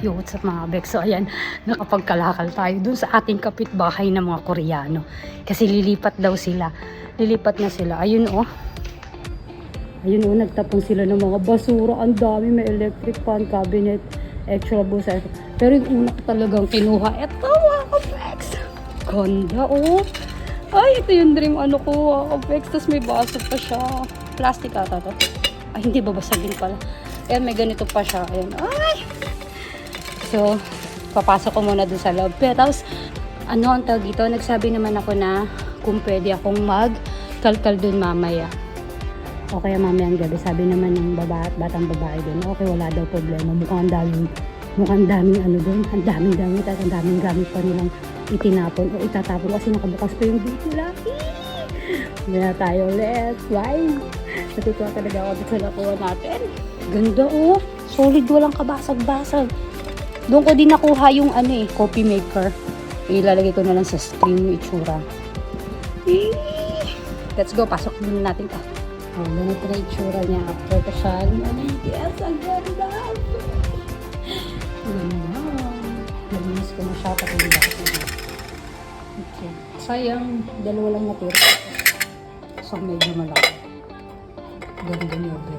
Yo, what's up mga Bex? So ayan, nakapagkalakal tayo dun sa ating kapitbahay na mga Koreano. Kasi lilipat daw sila. Lilipat na sila. Ayun oh. Ayun oh, nagtapon sila ng mga basura. Ang dami, may electric fan, cabinet, extra busa. Pero yung una ko talagang kinuha, eto mga Bex. Ganda oh. Ay, ito yung dream ano ko mga Bex. Tapos may baso pa siya. Plastic ata to. Ay, hindi babasagin pala. Ayan, may ganito pa siya. Ayan. Ay! So, papasok ko muna dun sa loob. Pero tapos, ano ang tawag dito? Nagsabi naman ako na kung pwede akong magkalkal dun mamaya. O kaya mamayang gabi. Sabi naman ng batang babae dun. Okay, wala daw problema. Mukhang daming ano dun. Ang daming gamit at ang daming gamit pa nilang itinapon o itatapon kasi nakabukas pa yung dito laki. Hindi na tayo ulit. Why? Natutuwa talaga ako dito sa nakuha natin. Ganda oh. Solid, walang kabasag-basag. Doon ko din nakuha yung ano coffee maker. Ilalagay ko na lang sa stream yung itsura. Let's go, pasok din natin ito. Oh, ganito na itsura niya after ko siya. Yes, ang ganda! Ganda. Nalinis ko na siya pati yung bakit. Okay. Sayang, dalawa lang natira. So, medyo malaki. Ganda niya, bro.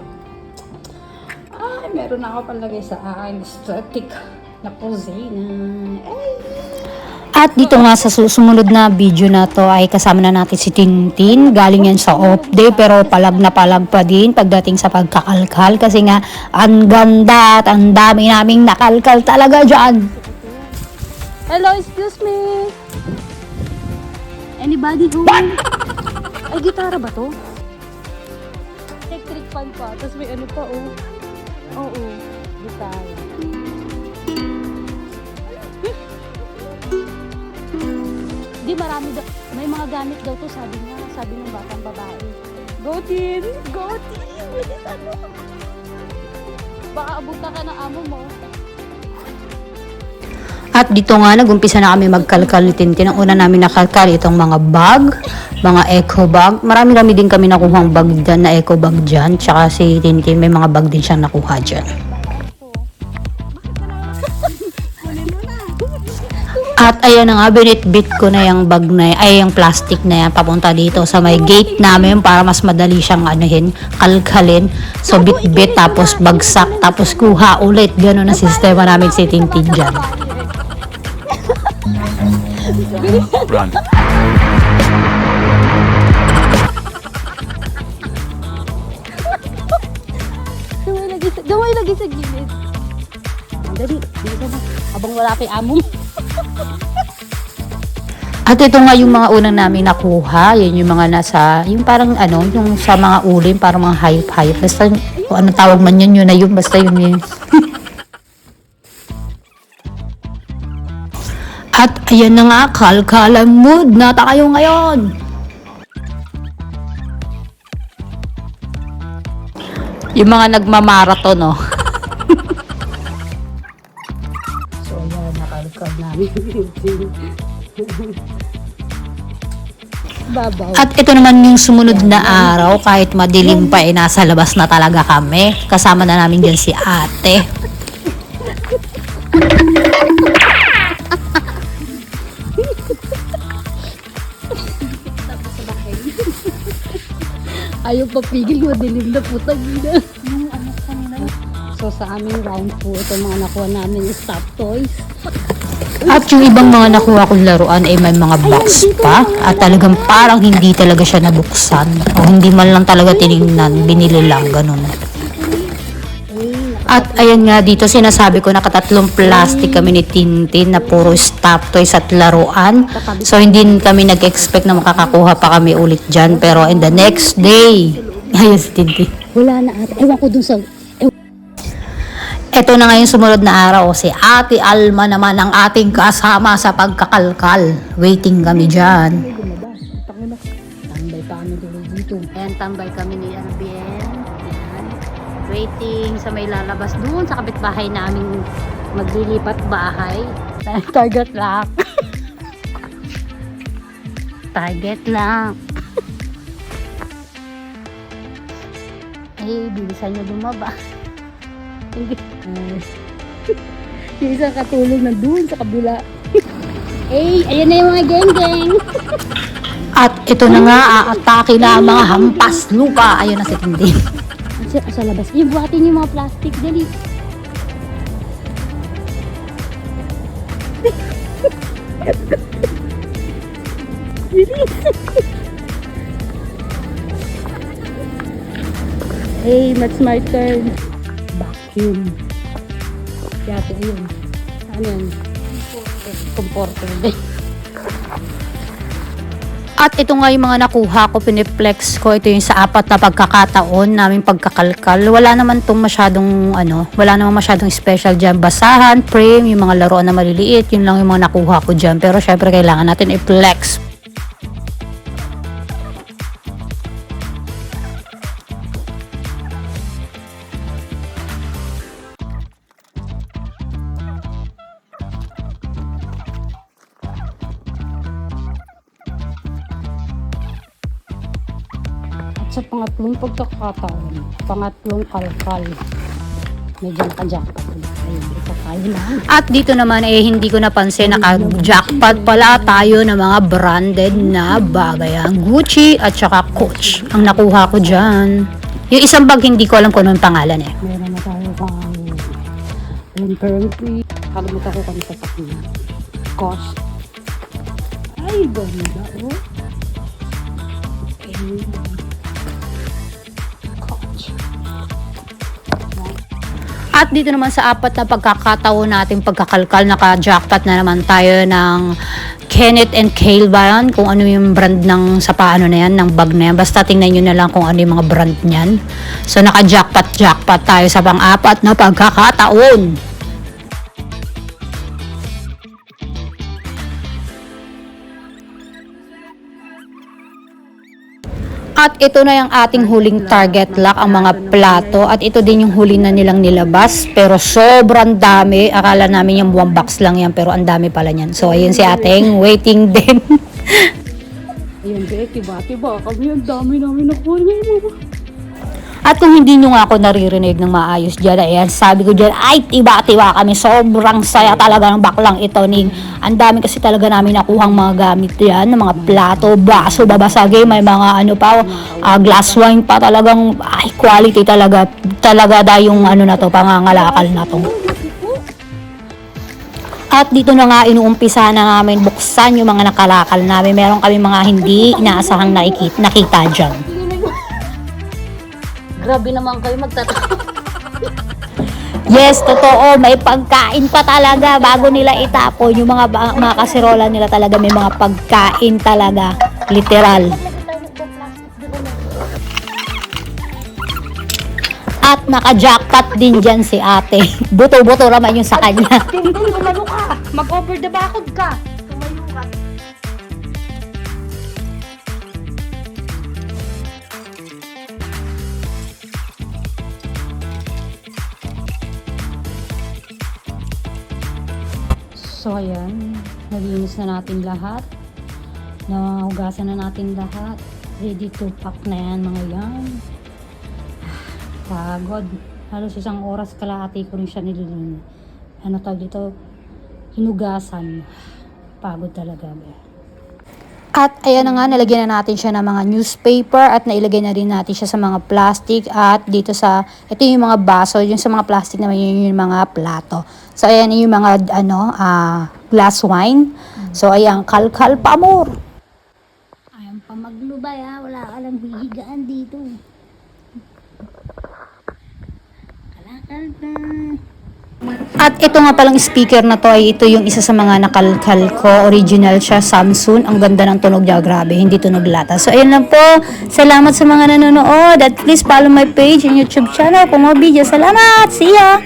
Ay, meron na ako palagay sa akin. Static na kusina. At dito nga sa susunod na video na to ay kasama na natin si Tintin. Galing yan sa off day pero palag na palag pa din pagdating sa pagkakalkal. Kasi nga ang ganda at ang dami naming nakalkal talaga dyan. Hello, excuse me. Anybody home? Ay, gitara ba to? Electric fan pa. Tapos may ano pa, oh. Oo, gitara. Di marami daw. May mga gamit daw to, sabi niya. Sabi ng batang babae. Go team! Go team! Bilis ano? Baka abutan ka ng amo mo. At dito nga nagumpisa na kami magkalkal ni Tintin. Ang una namin nakalkal itong mga bag, mga eco bag. Marami din kami nakuhang bag dyan na eco bag dyan. Tsaka si Tintin may mga bag din siyang nakuha dyan. At ayan na nga, binitbit ko na yung bag na yan, ay yung plastic na yan, papunta dito sa may gate namin para mas madali siyang anuhin, kalkalin. So bit-bit, tapos bagsak, tapos kuha ulit. Gano'n na sistema namin si Tintin dyan. Run. Gamay lagi sa gilid. Dali, dito na. Habang wala pa yung amo mo. At ito nga yung mga unang namin nakuha. Yan yung mga nasa, yung parang ano, yung sa mga ulim, parang mga hayop-hayop. Basta, kung anong tawag man yun na yun. Basta yun yun. At ayan na nga, kalkalan mood. Nata kayo ngayon. Yung mga nagmamarathon, no? So, ayan, nakalkal namin. Babaw. At ito naman yung sumunod na araw, kahit madilim pa, nasa labas na talaga kami. Kasama na namin dyan si ate. Ayaw papigil, madilim na putang ina. So sa aming round po, ito mga nakuha namin yung stop toys. At yung ibang mga nakuha kong laruan ay may mga box pa. At talagang parang hindi talaga siya nabuksan. O hindi man lang talaga tinignan, binili lang, ganun. At ayan nga dito, sinasabi ko nakatatlong plastic kami ni Tintin na puro stop toys at laruan. So hindi kami nag-expect na makakakuha pa kami ulit dyan. Pero in the next day, ayun si Tintin. Wala na ate. Ewan ko dun sa... Ito na ngayon sumunod na araw, si Ate Alma naman ang ating kasama sa pagkakalkal. Waiting kami dyan. Tambay pa kami dito. Ayan, tambay kami ni Arbien. Ayan. Waiting sa may lalabas doon sa kapitbahay namin maglilipat bahay. Target lock. Target lang. Ay, bilisan nyo bumaba. Hindi. Yung isang katulong nandun sa kabila. Eh, ayan na yung mga geng-geng. At ito na nga, aatake na ang mga hampas lupa. Ayun na si Tintin. Sa labas. Yung buhatin yung mga plastic. Dali. Hey, that's my turn. Vacuum. Yate yun. Ano yan? Comforter din. At ito nga yung mga nakuha ko, piniplex ko. Ito yung sa 4 na pagkakataon naming pagkakalkal. Wala naman tong masyadong wala naman masyadong special dyan. Basahan, frame, yung mga laruan na maliliit, yun lang yung mga nakuha ko dyan. Pero syempre kailangan natin i-flex. Sa pangatlong pagkakataon, pangatlong kalkal, medyo naka-jackpot. Ayun, ito tayo lang. At dito naman hindi ko napansin naka-jackpot pala tayo ng mga branded na bagay. Ang Gucci at saka Coach ang nakuha ko dyan. Yung isang bag hindi ko alam kung ano yung pangalan eh. Meron na tayo pang currently. Kalimutan ko kami sa sakina. Cost. Ay, ganda oh. Okay. At dito naman sa 4 na pagkakataon natin pagkakalkal, naka-jackpot na naman tayo ng Kenneth and Cale ba yan? Kung ano yung brand ng sa paano na yan, ng bag na yan. Basta tingnan nyo na lang kung ano yung mga brand niyan. So naka-jackpot tayo sa pang-4 na pagkakataon. At ito na yung ating huling target lock, ang mga plato. At ito din yung huli na nilang nilabas. Pero sobrang dami. Akala namin yung 1 box lang yan, pero ang dami pala niyan. So ayun si ating waiting din. Ayun, tiba-tiba kami. Ang dami namin nakuha niya. At kung hindi nyo nga ako naririnig ng maayos dyan, ayan, sabi ko dyan, ay tiba-tiba kami, sobrang saya talaga ng baklang ito. Ang dami kasi talaga namin nakuhang mga gamit yan, ng mga plato, baso, babasagay, may mga glass wine pa, talagang, ay, quality talaga yung na to, pangangalakal na to. At dito na nga inuumpisa na namin buksan yung mga nakalakal namin. Meron kami mga hindi inaasahang nakita dyan. Grabe naman kayo magtatapos. Yes, totoo. May pagkain pa talaga bago nila itapon. Yung mga kasirola nila talaga may mga pagkain talaga. Literal. At naka-jackpot din dyan si ate. Buto-buto naman yung sa kanya. Tingnan, tumalo ka. Mag-over the bakod ka. Tumayo ka. So ayan, nalinis na natin lahat. Nahugasan na natin lahat. Ready to pack na yan mga yan. Pagod. Halos 1 oras kalahati ko rin siya nililinis. Ano tawag dito? Hinugasan. Pagod talaga. At ayan na nga, nilagyan na natin siya ng mga newspaper at nailagay na rin natin siya sa mga plastic at dito ito yung mga baso, yung sa mga plastic naman yun yung mga plato. So ayan yung mga glass wine. So ayan, kalkal pa more. Ayaw pa maglubay ha. Wala ka lang hihigaan dito. Kalakal pa. At ito nga palang speaker na to ay ito yung isa sa mga nakalkal ko. Original siya, Samsung. Ang ganda ng tunog niya, grabe, hindi tunog lata. So ayun lang po. Salamat sa mga nanonood. At please follow my page and YouTube channel for more videos. Salamat! See ya!